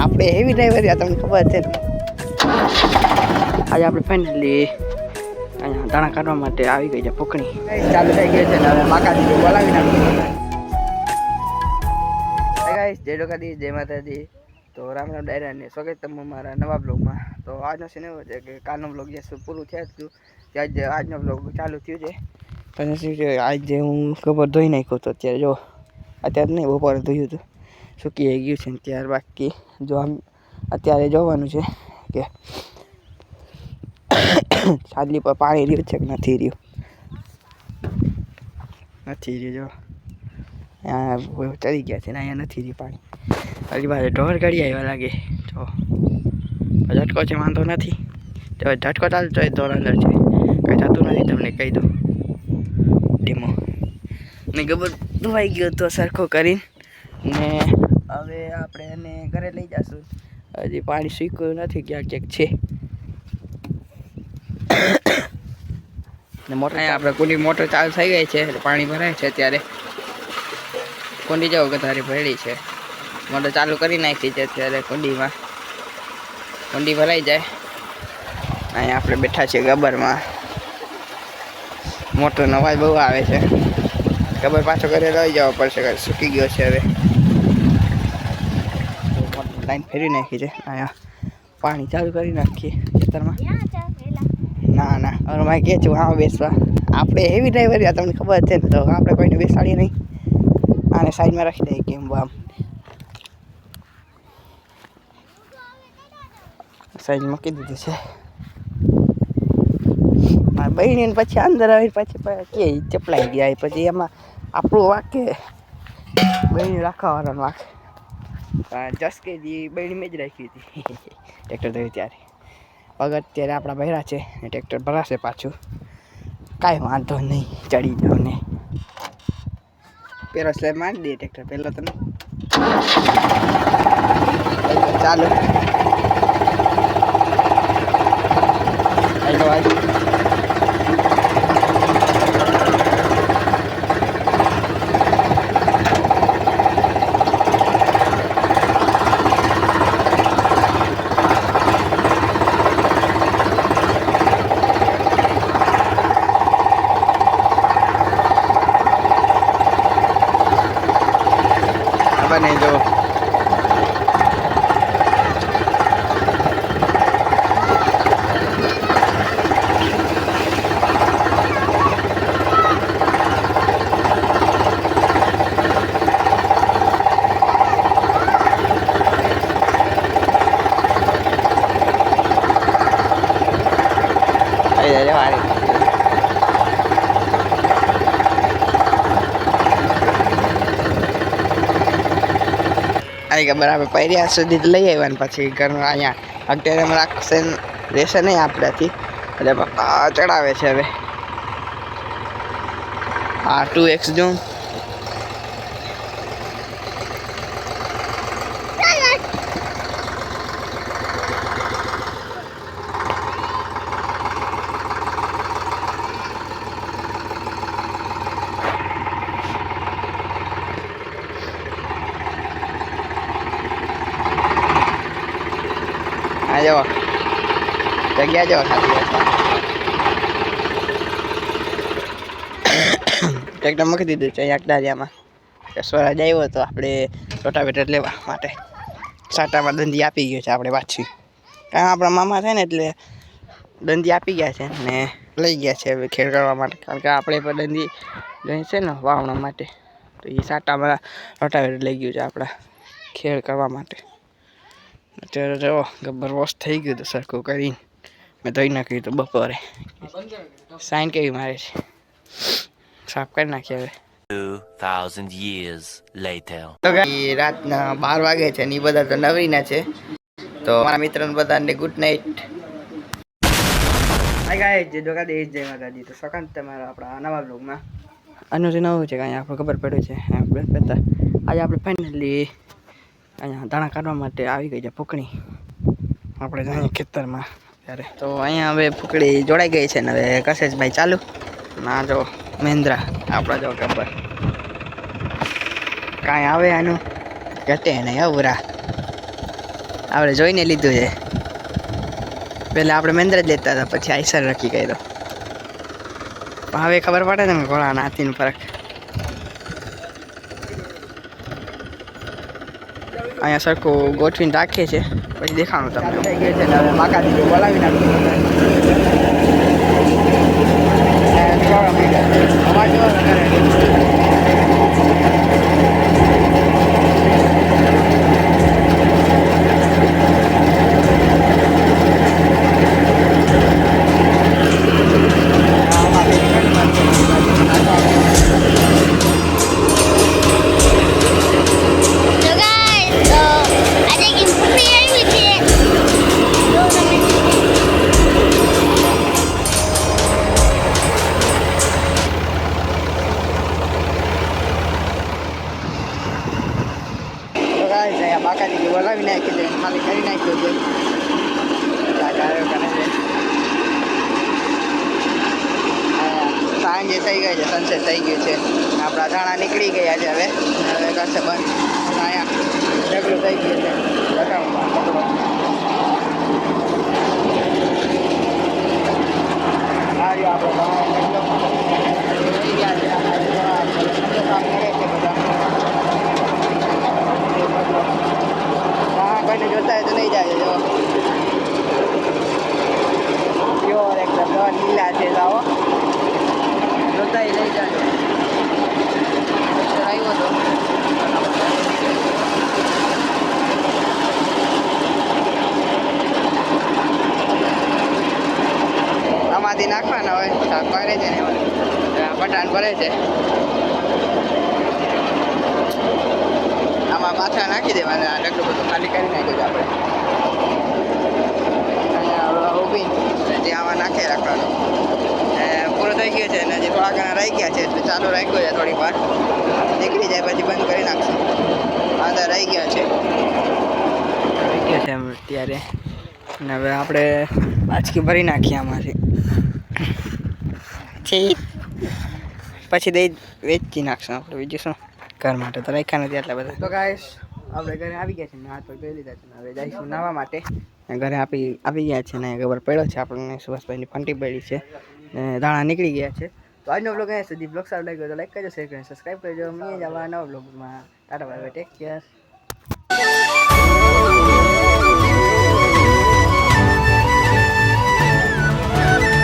આપણે heavy driver તમને ખબર છે. આજે આપણે ફાઇનલી અહીંયા દાણા કાઢવા માટે આવી ગઈ છે ફૂકણી ચાલુ થઈ ગઈ છે ને હવે માતાજી બોલાવી નાખ્યું. ગાઈસ જય દ્વારકાધીશ જય માતાજી. તો રામ રામ ડાયરા ને સ્વાગત તમે મારા નવા બ્લોગમાં. તો આજનો સીન એવો છે કે કાલનો બ્લોગ જે પૂરું થયું હતું ત્યાં આજનો બ્લોગ ચાલુ થયું છે. પછી શું છે આજે હું ખબર ધોઈ નાખ્યો હતો અત્યારે જો અત્યારે નહીં બપોરે ધોયું હતું સૂકી ગયું છે. ત્યાર બાકી જો આમ અત્યારે જોવાનું છે કે સાદલી પર પાણી રહ્યું છે કે નથી રહ્યું. નથી રહ્યું જો અહીંયા ચડી ગયા છે ને અહીંયા નથી રહ્યું પાણી. હજી બાજુ ઢોર ગાડી આવ્યા લાગે તો ઝટકો છે વાંધો નથી. તો ઝટકો ચાલતો હોય ઢોર અંદર છે કંઈ થતું નથી તમને કહી દઉં ધીમો ને ગબર ધોવાઈ ગયો તો સરખો કરીને ને હવે આપણે એને ઘરે લઈ જઈશું. હજી પાણી સૂક્યું નથી ક્યાંક ક્યાંક છે ને મોટર આપણે કુંડી મોટર ચાલુ થઈ ગઈ છે એટલે પાણી ભરાય છે. અત્યારે કુંડી જાવ ગધારી ભરેલી છે મોટર ચાલુ કરી નાખી છે. અત્યારે કુંડીમાં કુંડી ભરાઈ જાય. અહીંયા આપણે બેઠા છીએ ગબ્બરમાં. મોટરનો અવાજ બહુ આવે છે. ગબ્બર પાછો ઘરે લઈ જવો પડશે સૂકી ગયો છે હવે. લાઈન ફેરવી નાખી છે. અહીંયા પાણી ચાલુ કરી નાખીએ ખેતરમાં. ના ના હવે મારે કે છું હા બેસવા આપણે હેવી ડ્રાઈવર તમને ખબર છે ને તો આપણે કોઈને બેસાડીએ નહીં. આને સાઈડમાં રાખી દઈએ કેમ આમ સાઈડ મૂકી દીધું છે. મારા બહેણીને પછી અંદર આવી પછી કે ચપલાઈ ગયા પછી એમાં આપણું વાકે બહેણી રાખવાવાળાનું વાકે જસકેજી બહેણી મેં જ રાખી હતી ટ્રેક્ટર થયું ત્યારે. પગ અત્યારે આપણા બહેરા છે ને ટ્રેક્ટર ભરાશે પાછું કાંઈ વાંધો નહીં ચડી જાવ ને પેલો સ્લેબ મારી દે ટ્રેક્ટર પહેલો તો ચાલો બને જો આવી બરાબર પહેર્યા સુધી લઈ આવ્યા ને પછી ઘરમાં અહીંયા અત્યારે રાખશે રહેશે નહીં આપણાથી એટલે ચડાવે છે હવે. હા 2x ઝૂમ આ જવો જગ્યા જવો ટ્રેક્ટર મૂકી દીધું છે અહીંયા અકડારિયામાં. સ્વરાજ આવ્યો હતો આપણે રોટાવેટર લેવા માટે. સાટામાં દંડી આપી ગયો છે આપણે પાછી કારણ આપણા મામા છે ને એટલે દંડી આપી ગયા છે ને લઈ ગયા છે હવે ખેડ કરવા માટે. કારણ કે આપણે પણ દંડી લઈ છે ને વાવણા માટે તો એ સાટામાં રોટાવેટર લઈ ગયું છે આપણા ખેડ કરવા માટે. અત્યારે જો ગબ્બર વોશ થઈ ગયું હતું સરખું કરીને મેં ધોઈ નાખ્યું હતું બપોરે. સાઈન કેવી મારે છે સાફ કરી નાખી હવે. 2000 years later. તો રાતના 12 વાગે છે ને એ બધા તો નવરીના છે. તો મારા મિત્રોને બધાને ગુડ નાઇટ. હાય ગાઈસ જય દ્વારકાધીશ જય માતાજી. તો સકાન તમારા આપણા નવા બ્લોગમાં આનું જે નવું છે કે અહીંયા આપણે ખબર પડ્યું છે આપણે પહેલાં આજે આપણે ફાઇનલી અહીંયા દાણા કાઢવા માટે આવી ગઈ છે ફૂકણી આપણે જઈએ ખેતરમાં ત્યારે. તો અહીંયા હવે ફૂકડી જોડાઈ ગઈ છે ને હવે કશેશભાઈ ચાલુ ના જો મહેન્દ્રા આપણા જો ગબ્બર કાંઈ આવે આનું ઘટે નહીં અવરા આપણે જોઈને લીધું છે. પહેલાં આપણે મહેન્દ્ર જ લેતા હતા, પછી આઈસર નક્કી કર્યો. પણ હવે ખબર પડે ને ઘોડાના હાથીનો ફરક. અહીંયા સરખું ગોઠવીને રાખીએ છીએ, પછી દેખાણું તમને. થઈ ગયું છે ને હવે માકાજી બોલાવી નાખ્યું. અવાજ બાકાજી બોલાવી નાખી છે, ખાલી કરી નાખ્યું છે. સાંજે થઈ ગઈ છે, સનસેટ થઈ ગયું છે. આપણા ધાણા નીકળી ગયા છે. હવે કરશે બંધ. અહીંયા ઢગલું થઈ ગયું છે. કોઈને જોતા હોય તો નહીં જાય. જો પ્યોર એકદમ લીલા છે. લાવો જોતા લઈ જાય. આવ્યો તો આમાંથી નાખવાના હોય શાક ભરે છે ને પટાણ ભરે છે. આમાં પાછા નાખી દેવાના. આટલું બધું ખાલી કરી નાખ્યું છે આપણે. અહીંયા ઊભી જે આમાં નાખી રાખવાનું. પૂરો થઈ ગયો છે અને જે થોડા ઘણા રહી ગયા છે એટલે ચાલુ રાખ્યો છે. થોડીક વાર નીકળી જાય પછી બંધ કરી નાખશું. અંદર રહી ગયા છે અત્યારે. અને હવે આપણે બાચકી ભરી નાખીએ આમાંથી. પછી દઈ વેચી નાખશું આપણે. બીજું શું, ઘર માટે તો રાખ્યા નથી આટલા બધા. તો ગાઈસ આપણે ઘરે આવી ગયા છે ને હાથ પગ ધોઈ લીધા છે. હવે જઈશું નાહવા માટે. ઘરે આવી ગયા છે ને ખબર પડ્યો છે આપણને સુભાષભાઈની ફંટી પડી છે ને દાણા નીકળી ગયા છે. તો આજનો બ્લોગ અહીંયા સુધી. બ્લોગ સારો લાગ્યો તો લાઈક કરજો, શેર કરજો, સબસ્ક્રાઈબ કરજો. મળીએ જ આવા નવા બ્લોગમાં. Tata bye bye, take care.